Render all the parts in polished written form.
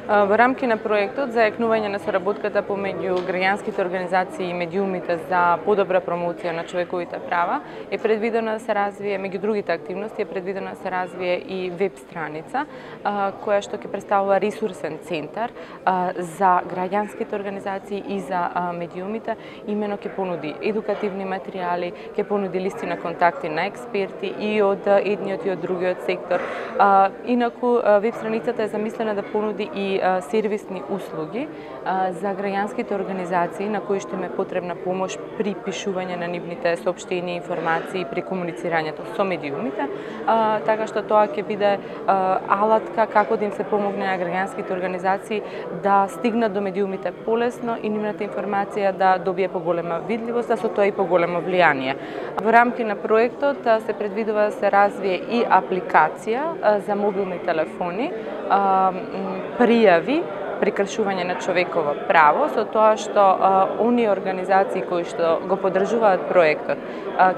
Во рамки на проектот за јакнување на соработката помеѓу граѓанските организации и медиумите за подобра промоција на човековите права е предвидено да се развие, меѓу другите активности, е предвидено да се развие и веб страница која што ќе представува ресурсен центар за граѓанските организации и за медиумите, имено ќе понуди едукативни материјали, ќе понуди листи на контакти на експерти и од едниот и од другиот сектор. Инаку веб страницата е замислена да понуди и сервисни услуги за граѓанските организации на кои што им е потребна помош при пишување на нивните соопштени информации при комуницирањето со медиумите, така што тоа ќе биде алатка како да им се помогне на граѓанските организации да стигнат до медиумите полесно и нивната информација да добие поголема видливост, а со тоа и поголемо влијание. Во рамки на проектот се предвидува да се развие и апликација за мобилни телефони, пријави прекршување на човеково право, со тоа што оние организации кои што го поддржуваат проектот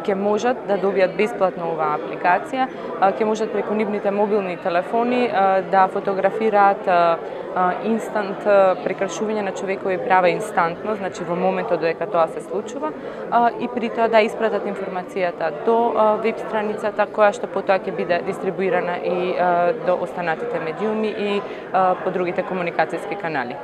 ќе можат да добијат бесплатно оваа апликација, ќе можат преку нивните мобилни телефони да фотографираат инстант прекршување на човекови права инстантно, значи во моментот додека тоа се случува, и при тоа да испратат информацијата до веб страницата која што потоа ќе биде дистрибуирана и до останатите медиуми и по другите комуникацијски канали.